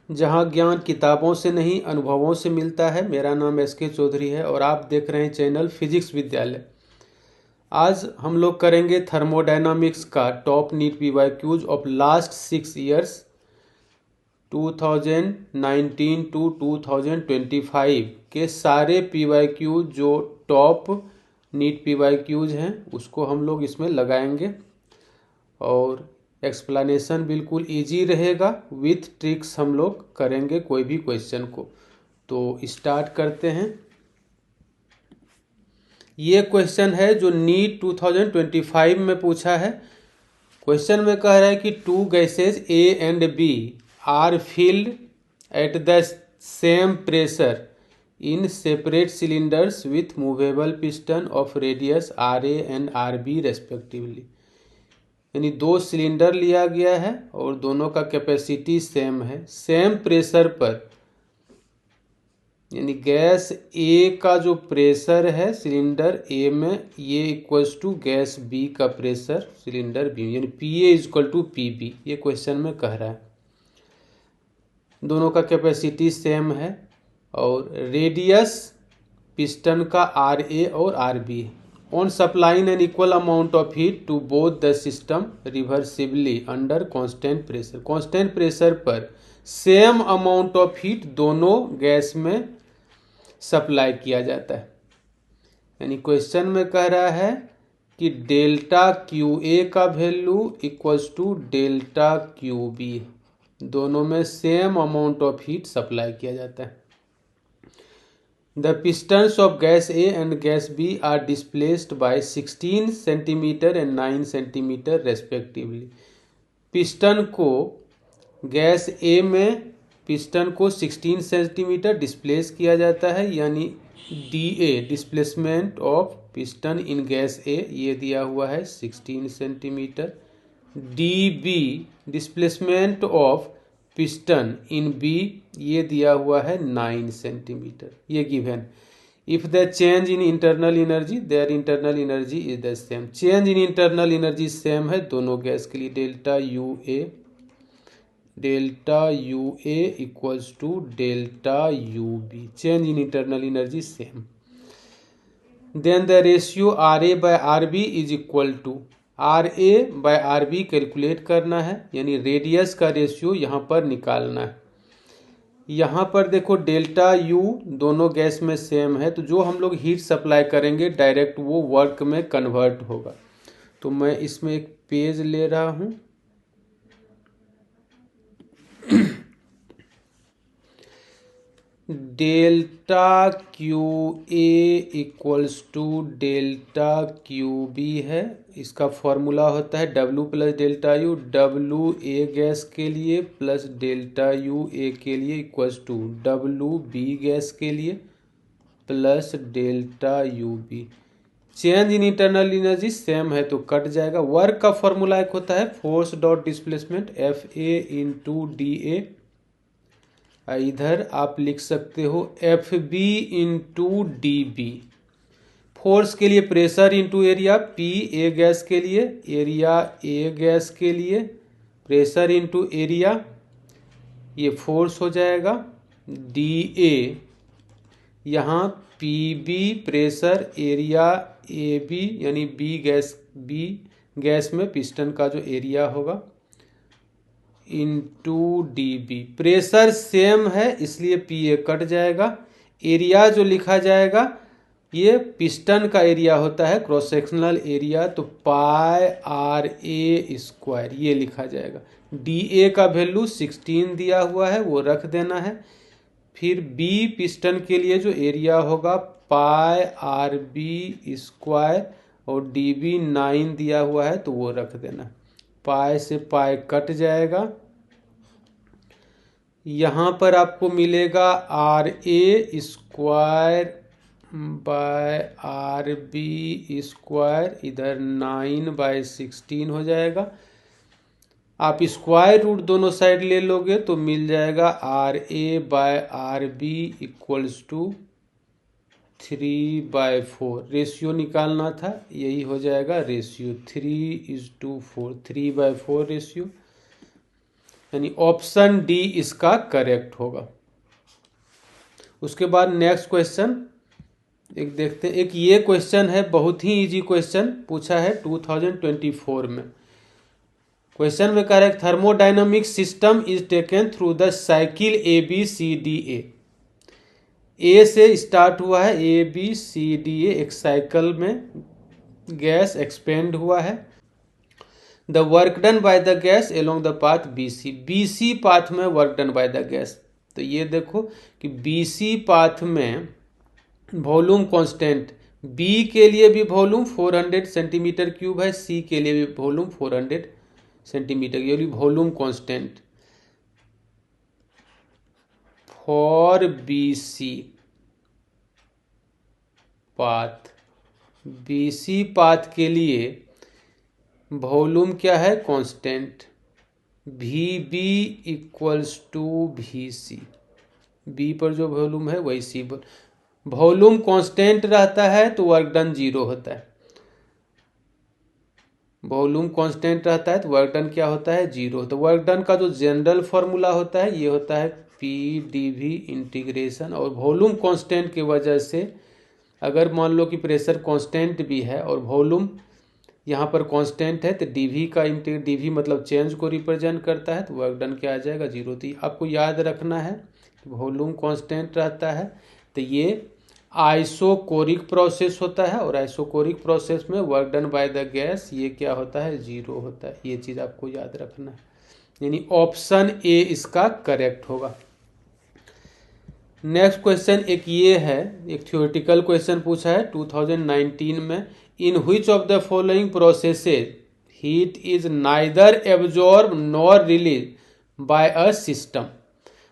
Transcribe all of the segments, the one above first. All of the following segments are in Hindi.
जहां ज्ञान किताबों से नहीं अनुभवों से मिलता है। मेरा नाम SK चौधरी है और आप देख रहे हैं चैनल फिजिक्स विद्यालय। आज हम लोग करेंगे थर्मोडायनामिक्स का top NEET PYQs of last 6 years 2019 to 2025 के सारे PYQ जो टॉप नीट PYQs हैं उसको हम लोग इसमें लगाएंगे और एक्सप्लेनेशन बिल्कुल इजी रहेगा। विथ ट्रिक्स हम लोग करेंगे कोई भी क्वेश्चन को। तो स्टार्ट करते हैं। ये क्वेश्चन है जो नीट 2025 में पूछा है। क्वेश्चन में कह रहा है कि two gases A and B are filled at the same pressure in separate cylinders with movable piston of radius RA and RB respectively. यानी दो सिलेंडर लिया गया है और दोनों का कैपेसिटी सेम है, सेम प्रेशर पर। यानी गैस A का जो प्रेशर है सिलेंडर A में, ये इक्वल्स टू गैस B का प्रेशर सिलेंडर B, यानी PA इक्वल टू PB। ये क्वेश्चन में कह रहा है। दोनों का कैपेसिटी सेम है और रेडियस पिस्टन का RA और RB है। On supplying an equal amount of heat to both the system reversibly under constant pressure, constant pressure पर सेम अमाउंट ऑफ हीट दोनों गैस में सप्लाई किया जाता है। यानी क्वेश्चन में कह रहा है कि डेल्टा QA का value equals to delta QB, दोनों में same amount of heat supply किया जाता है। The pistons of gas A and gas B are displaced by 16 centimeter and 9 centimeter respectively. Piston को गैस A में पिस्टन को 16 सेंटीमीटर डिस्प्लेस किया जाता है, यानी DA displacement of piston in gas A ये दिया हुआ है 16 centimetre. DB displacement of piston in B ये दिया हुआ है 9 सेंटीमीटर। ये given. If the change in internal energy their internal energy is the same. Change in internal energy same है दोनों गैस के लिए। Delta UA equals to delta UB। Change in internal energy same. Then the ratio RA by RB is equal to, RA by RB calculate करना है, यानी रेडियस का रेशियो यहाँ पर निकालना है। यहाँ पर देखो डेल्टा U दोनों गैस में सेम है, तो जो हम लोग हीट सप्लाई करेंगे डायरेक्ट वो वर्क में कन्वर्ट होगा। तो मैं इसमें एक पेज ले रहा हूँ। Delta QA equals to delta QB है। इसका फॉर्मूला होता है W plus delta U। WA gas के लिए प्लस डेल्टा UA के लिए इक्वल्स टू WB गैस के लिए plus delta UB। Change in internal energy same है तो कट जाएगा। वर्क का फॉर्मूला एक होता है force dot displacement FA into DA। इधर आप लिख सकते हो FB इंटू DB। फोर्स के लिए pressure into area, P A gas के लिए, एरिया A गैस के लिए, प्रेशर इंटू एरिया, ये फोर्स हो जाएगा। DA यहाँ PB प्रेशर, एरिया AB यानी B गैस में पिस्टन का जो एरिया होगा इंटू DB। प्रेशर सेम है इसलिए PA कट जाएगा। एरिया जो लिखा जाएगा ये पिस्टन का एरिया होता है, क्रॉस सेक्शनल एरिया, तो पाई RA स्क्वायर ये लिखा जाएगा। DA का वैल्यू 16 दिया हुआ है वो रख देना है। फिर B पिस्टन के लिए जो एरिया होगा पाई RB स्क्वायर और DB 9 दिया हुआ है तो वो रख देना। पाई से पाई कट जाएगा। यहाँ पर आपको मिलेगा RA square by RB square, इधर 9 बाय 16 हो जाएगा। आप स्क्वायर रूट दोनों साइड ले लोगे तो मिल जाएगा RA by RB equals to 3/4। Ratio निकालना था, यही हो जाएगा रेशियो 3:4, 3/4 रेशियो। यानी ऑप्शन डी इसका करेक्ट होगा। उसके बाद नेक्स्ट क्वेश्चन एक देखते हैं। एक ये क्वेश्चन है, बहुत ही इजी क्वेश्चन पूछा है 2024 में। क्वेश्चन में कह रहा है thermodynamic system is taken through the cycle ABCDA। ए से स्टार्ट हुआ है, ABCDA एक साइकिल में गैस एक्सपेंड हुआ है। The work done by the gas along the path BC path में work done by the gas. तो ये देखो कि BC पाथ में वॉल्यूम कांस्टेंट, B के लिए भी वॉल्यूम 400 सेंटीमीटर क्यूब है, C के लिए भी वॉल्यूम 400 सेंटीमीटर, ये volume constant for BC path. BC path के लिए वॉल्यूम क्या है, constant VB equals to VC। B पर जो वॉल्यूम है वही C पर। वॉल्यूम कांस्टेंट रहता है तो वर्क डन 0 होता है। वॉल्यूम कांस्टेंट रहता है तो वर्क डन क्या होता है, 0। तो वर्क डन का जो जनरल फॉर्मूला होता है ये होता है PdV इंटीग्रेशन। और वॉल्यूम कांस्टेंट की वजह से अगर मान लो कि प्रेशर कांस्टेंट भी है और वॉल्यूम यहाँ पर कांस्टेंट है तो DV मतलब चेंज को रिप्रेजेंट करता है, तो वर्क डन क्या आ जाएगा, 0। तो आपको याद रखना है कि वॉल्यूम कांस्टेंट रहता है तो ये आइसोकोरिक प्रोसेस होता है, और आइसोकोरिक प्रोसेस में work done by the gas ये क्या होता है, 0 होता है। ये चीज़ आपको याद रखना है, यानी ऑप्शन ए इसका करेक्ट होगा। नेक्स्ट क्वेश्चन एक ये है, एक थ्योरेटिकल क्वेश्चन पूछा है 2019 में। In which of the following processes heat is neither absorb nor release by a system.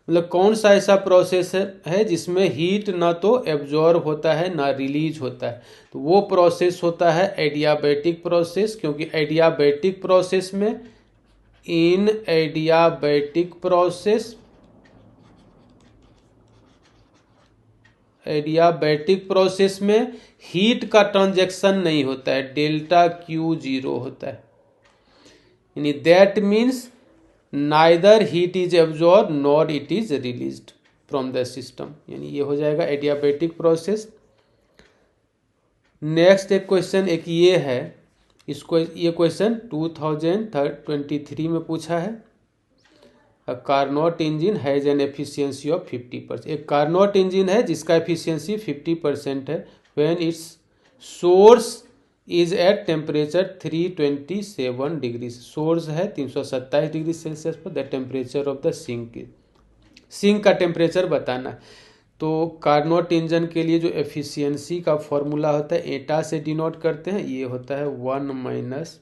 मतलब कौन सा ऐसा प्रोसेस है जिसमें हीट ना तो एब्जॉर्ब होता है ना रिलीज होता है। तो वो प्रोसेस होता है एडियाबैटिक प्रोसेस, क्योंकि एडियाबैटिक प्रोसेस में इन एडियाबैटिक प्रोसेस में हीट का ट्रांजैक्शन नहीं होता है, डेल्टा Q 0 होता है। यानी that means neither heat is absorb nor it is released from the system, यानी ये हो जाएगा एडियाबैटिक प्रोसेस। नेक्स्ट एक क्वेश्चन एक ये है, ये क्वेश्चन 2023 में पूछा है। Carnot engine has an efficiency of 50%। एक कार्नोट इंजन है जिसका एफिशिएंसी 50% है when it's source is at temperature 327 degree. Source है 327 डिग्री सेल्सियस पर। The temperature of the sink का टेम्परेचर बताना है। तो कार्नोट इंजन के लिए जो एफिशिएंसी का फॉर्मूला होता है एटा से डिनोट करते हैं, ये होता है 1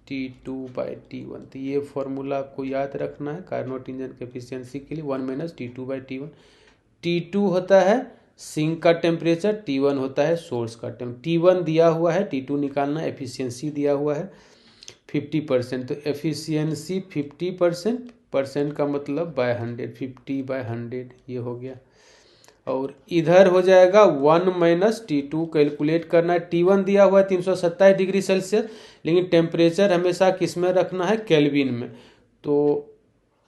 - T2/T1। तो ये फॉर्मूला आपको याद रखना है कार्नोट इंजन के एफिशिएंसी के लिए, 1 - T2/T1। T2 होता है सिंक का टेम्परेचर, T1 होता है सोर्स का टेम्परेचर। T1 दिया हुआ है, T2 निकालना है। एफिशिएंसी दिया हुआ है 50%, तो एफिशिएंसी 50% का मतलब बाय 100, 50/100 ये हो गया। और इधर हो जाएगा 1 - T2 कैलकुलेट करना है। T1 दिया हुआ है 327 डिग्री सेल्सियस, लेकिन टेम्परेचर हमेशा किस में रखना है, केल्विन में। तो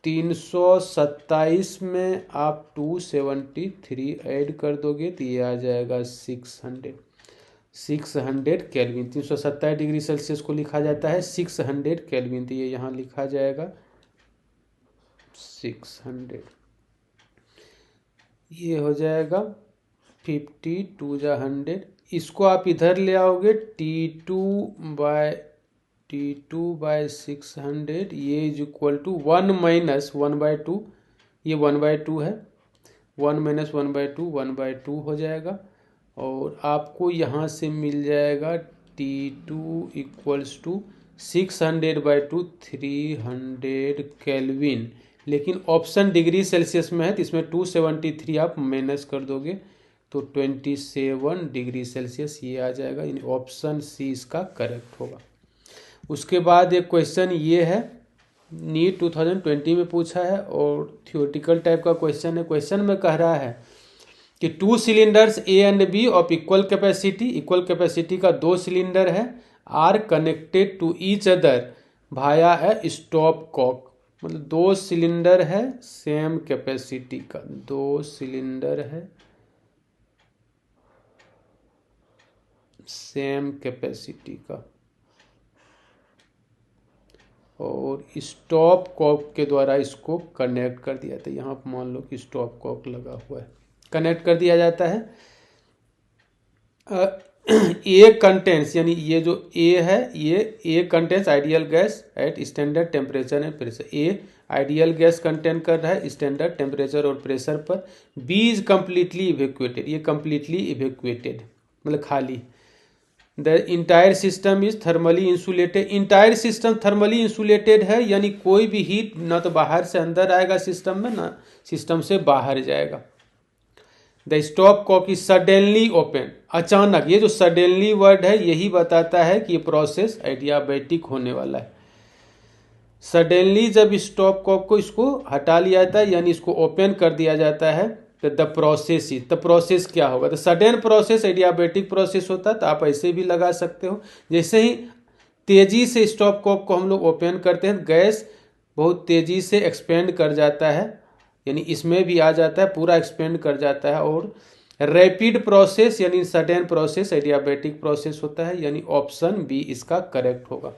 327 में आप 273 ऐड कर दोगे तो ये आ जाएगा 600 केल्विन। 327 डिग्री सेल्सियस को लिखा जाता है 600 केल्विन, तो ये यहाँ लिखा जाएगा 600। ये हो जाएगा 52 × 100। इसको आप इधर ले आओगे T2/600, ये इज इक्वल टू 1 - 1/2। ये 1/2 है, 1 - 1/2 1/2 हो जाएगा। और आपको यहाँ से मिल जाएगा T2 इक्वल्स टू 600/2 300 केल्विन। लेकिन ऑप्शन डिग्री सेल्सियस में है तो इसमें 273 आप माइनस कर दोगे तो 27 डिग्री सेल्सियस ये आ जाएगा। यानी ऑप्शन सी इसका करेक्ट होगा। उसके बाद एक क्वेश्चन ये है, नीट 2020 में पूछा है और थ्योरेटिकल टाइप का क्वेश्चन है। क्वेश्चन में कह रहा है कि 2 cylinders A and B of equal capacity का 2 सिलेंडर है, are connected to each other via a stop cock. मतलब 2 सिलेंडर है सेम कैपेसिटी का, 2 सिलेंडर है सेम कैपेसिटी का, और स्टॉप कॉक के द्वारा इसको कनेक्ट कर दिया था। यहाँ पर मान लो कि स्टॉप कॉक लगा हुआ है, कनेक्ट कर दिया जाता है। ए कंटेंट्स, यानी ये जो ए है, ये A contents ideal gas at standard temperature and pressure. A ideal gas content कर रहा है स्टैंडर्ड टेम्परेचर और प्रेशर पर। बी इज कम्प्लीटली इवेक्यूएटेड, ये कम्प्लीटली इवेक्यूएटेड मतलब खाली। The entire system is thermally insulated, entire system thermally insulated है, यानी कोई भी हीट ना तो बाहर से अंदर आएगा सिस्टम में, ना सिस्टम से बाहर जाएगा। The stop cock is suddenly open, अचानक, ये जो सडनली वर्ड है यही बताता है कि ये प्रोसेस एडियाबेटिक होने वाला है। सडनली जब स्टॉप कॉक को इसको हटा लिया जाता है, यानी इसको ओपन कर दिया जाता है, तो द प्रोसेस क्या होगा? तो सडन प्रोसेस एडियाबेटिक प्रोसेस होता है, तो आप ऐसे भी लगा सकते हो। जैसे ही तेजी से स्टॉप कॉक को हम लोग ओपन करते हैं, गैस बहुत तेजी से एक्सपेंड कर जाता है, यानी इसमें भी आ जाता है, पूरा एक्सपेंड कर जाता है। और रैपिड प्रोसेस यानी सडन प्रोसेस एडियाबेटिक प्रोसेस होता है, यानी ऑप्शन बी इसका करेक्ट होगा।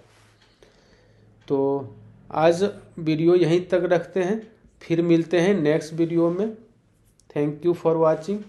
तो आज वीडियो यहीं तक रखते हैं, फिर मिलते हैं नेक्स्ट वीडियो में। Thank you for watching.